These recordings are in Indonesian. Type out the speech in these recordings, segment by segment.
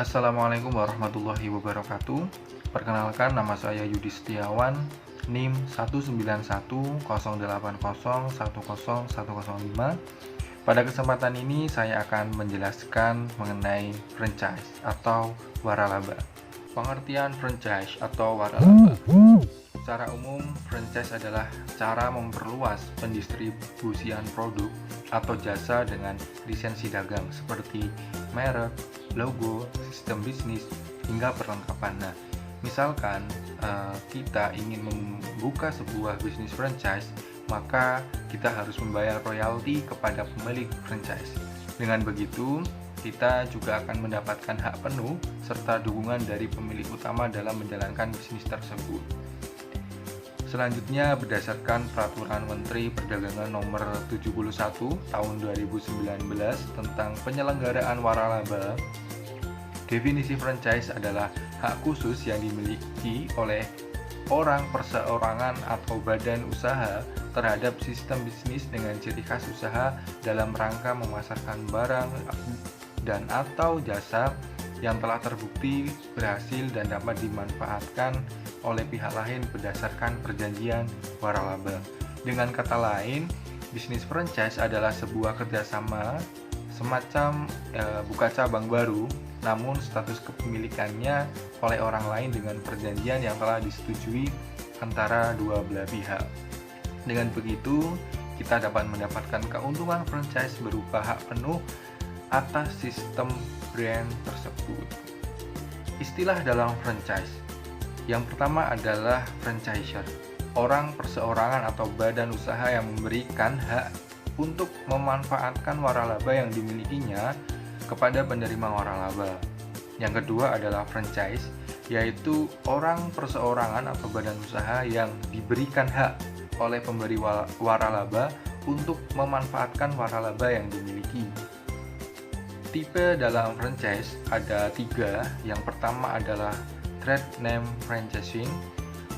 Assalamualaikum warahmatullahi wabarakatuh. Perkenalkan, nama saya Yudi Setiawan, NIM 19108010105. Pada kesempatan ini saya akan menjelaskan mengenai franchise atau waralaba. Pengertian franchise atau waralaba. Secara umum, franchise adalah cara memperluas pendistribusian produk atau jasa dengan lisensi dagang seperti merek, logo, sistem bisnis, hingga perlengkapan. Nah, misalkan kita ingin membuka sebuah bisnis franchise, maka kita harus membayar royalti kepada pemilik franchise. Dengan begitu, kita juga akan mendapatkan hak penuh serta dukungan dari pemilik utama dalam menjalankan bisnis tersebut. Selanjutnya, berdasarkan Peraturan Menteri Perdagangan Nomor 71 Tahun 2019 tentang penyelenggaraan waralaba, definisi franchise adalah hak khusus yang dimiliki oleh orang, perseorangan, atau badan usaha terhadap sistem bisnis dengan ciri khas usaha dalam rangka memasarkan barang dan atau jasa yang telah terbukti berhasil dan dapat dimanfaatkan oleh pihak lain berdasarkan perjanjian waralaba. Dengan kata lain, bisnis franchise adalah sebuah kerjasama semacam buka cabang baru, namun status kepemilikannya oleh orang lain dengan perjanjian yang telah disetujui antara dua belah pihak. Dengan begitu, kita dapat mendapatkan keuntungan franchise berupa hak penuh atas sistem brand tersebut. Istilah dalam franchise. Yang pertama adalah franchisor, orang, perseorangan, atau badan usaha yang memberikan hak untuk memanfaatkan waralaba yang dimilikinya kepada penerima waralaba. Yang kedua adalah franchise, yaitu orang, perseorangan, atau badan usaha yang diberikan hak oleh pemberi waralaba untuk memanfaatkan waralaba yang dimiliki. Tipe dalam franchise ada 3. Yang pertama adalah trade name franchising,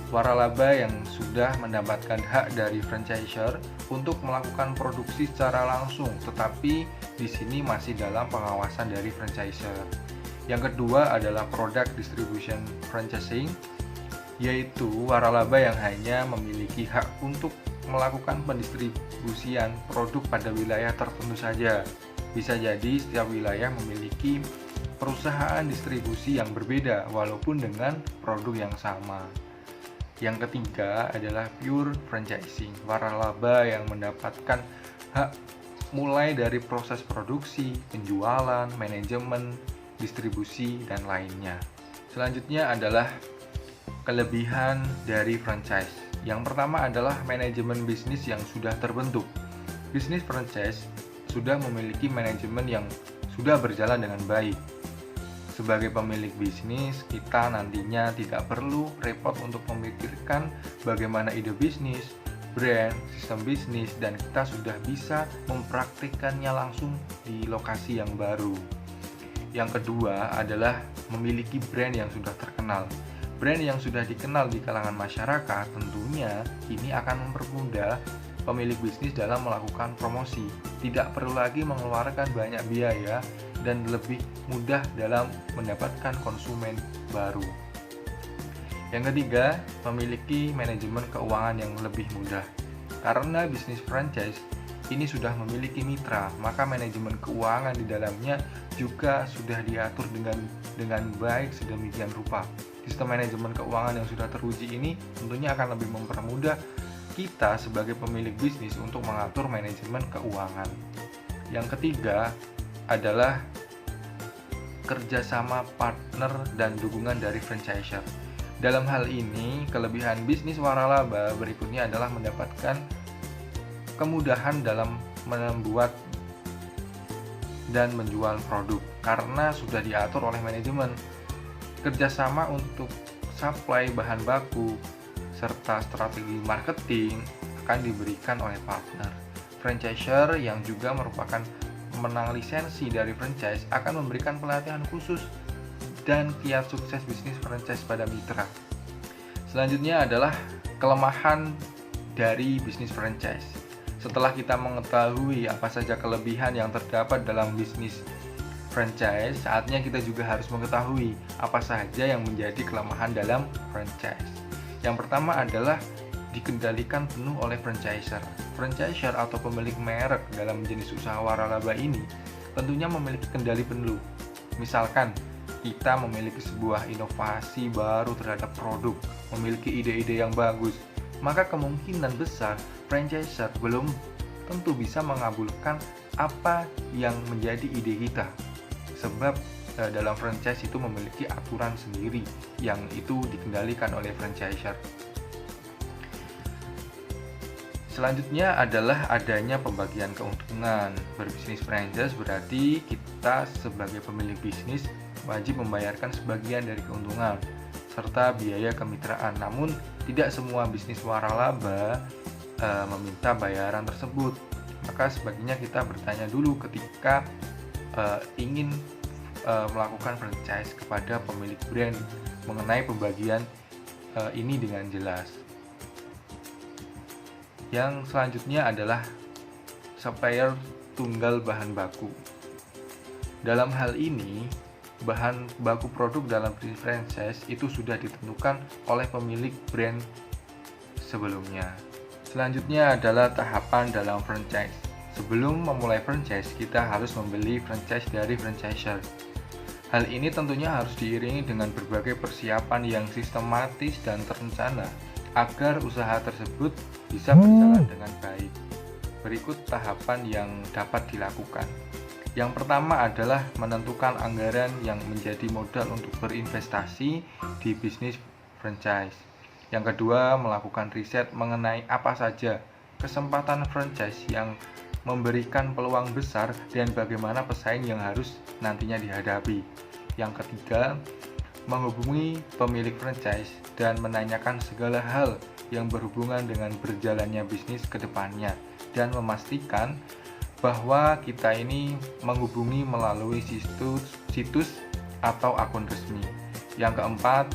waralaba yang sudah mendapatkan hak dari franchisor untuk melakukan produksi secara langsung, tetapi di sini masih dalam pengawasan dari franchisor. Yang kedua adalah product distribution franchising, yaitu waralaba yang hanya memiliki hak untuk melakukan pendistribusian produk pada wilayah tertentu saja. Bisa jadi setiap wilayah memiliki perusahaan distribusi yang berbeda walaupun dengan produk yang sama. Yang ketiga adalah pure franchising, waralaba yang mendapatkan hak mulai dari proses produksi, penjualan, manajemen, distribusi, dan lainnya. Selanjutnya adalah kelebihan dari franchise. Yang pertama adalah manajemen bisnis yang sudah terbentuk. Bisnis franchise sudah memiliki manajemen yang sudah berjalan dengan baik. Sebagai pemilik bisnis, kita nantinya tidak perlu repot untuk memikirkan bagaimana ide bisnis, brand, sistem bisnis, dan kita sudah bisa mempraktikkannya langsung di lokasi yang baru. Yang kedua adalah memiliki brand yang sudah terkenal. Brand yang sudah dikenal di kalangan masyarakat tentunya ini akan mempermudah pemilik bisnis dalam melakukan promosi. Tidak perlu lagi mengeluarkan banyak biaya dan lebih mudah dalam mendapatkan konsumen baru. Yang ketiga, memiliki manajemen keuangan yang lebih mudah. Karena bisnis franchise ini sudah memiliki mitra, maka manajemen keuangan di dalamnya juga sudah diatur dengan baik sedemikian rupa. Sistem manajemen keuangan yang sudah teruji ini tentunya akan lebih mempermudah kita sebagai pemilik bisnis untuk mengatur manajemen keuangan. Yang ketiga adalah kerjasama partner dan dukungan dari franchisor. Dalam hal ini, kelebihan bisnis waralaba berikutnya adalah mendapatkan kemudahan dalam membuat dan menjual produk karena sudah diatur oleh manajemen. Kerjasama untuk supply bahan baku serta strategi marketing akan diberikan oleh partner. Franchisor yang juga merupakan pemenang lisensi dari franchise akan memberikan pelatihan khusus dan kiat sukses bisnis franchise pada mitra. Selanjutnya adalah kelemahan dari bisnis franchise. Setelah kita mengetahui apa saja kelebihan yang terdapat dalam bisnis franchise, saatnya kita juga harus mengetahui apa saja yang menjadi kelemahan dalam franchise. Yang pertama adalah dikendalikan penuh oleh franchiser. Franchiser atau pemilik merek dalam jenis usaha waralaba ini tentunya memiliki kendali penuh. Misalkan kita memiliki sebuah inovasi baru terhadap produk, memiliki ide-ide yang bagus, maka kemungkinan besar franchiser belum tentu bisa mengabulkan apa yang menjadi ide kita. Sebab dalam franchise itu memiliki aturan sendiri yang itu dikendalikan oleh franchiser. Selanjutnya adalah adanya pembagian keuntungan. Berbisnis franchise berarti kita sebagai pemilik bisnis wajib membayarkan sebagian dari keuntungan serta biaya kemitraan. Namun tidak semua bisnis waralaba meminta bayaran tersebut. Maka sebaiknya kita bertanya dulu ketika ingin melakukan franchise kepada pemilik brand mengenai pembagian ini dengan jelas. Yang selanjutnya adalah supplier tunggal bahan baku. Dalam hal ini, bahan baku produk dalam bisnis franchise itu sudah ditentukan oleh pemilik brand sebelumnya. Selanjutnya adalah tahapan dalam franchise. Sebelum memulai franchise, kita harus membeli franchise dari franchiser. Hal ini tentunya harus diiringi dengan berbagai persiapan yang sistematis dan terencana agar usaha tersebut bisa berjalan dengan baik. Berikut tahapan yang dapat dilakukan. Yang pertama adalah menentukan anggaran yang menjadi modal untuk berinvestasi di bisnis franchise. Yang kedua, melakukan riset mengenai apa saja kesempatan franchise yang memberikan peluang besar dan bagaimana pesaing yang harus nantinya dihadapi. Yang ketiga, menghubungi pemilik franchise dan menanyakan segala hal yang berhubungan dengan berjalannya bisnis ke depannya dan memastikan bahwa kita ini menghubungi melalui situs atau akun resmi. Yang keempat,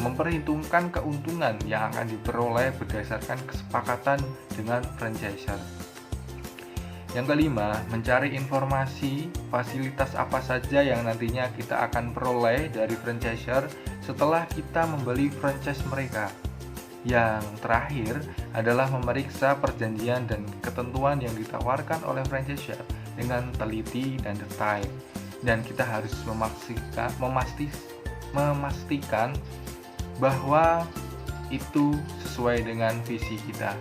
memperhitungkan keuntungan yang akan diperoleh berdasarkan kesepakatan dengan franchiser. Yang kelima, mencari informasi fasilitas apa saja yang nantinya kita akan peroleh dari franchiser setelah kita membeli franchise mereka. Yang terakhir adalah memeriksa perjanjian dan ketentuan yang ditawarkan oleh franchiser dengan teliti dan detail. Dan kita harus memastikan bahwa itu sesuai dengan visi kita.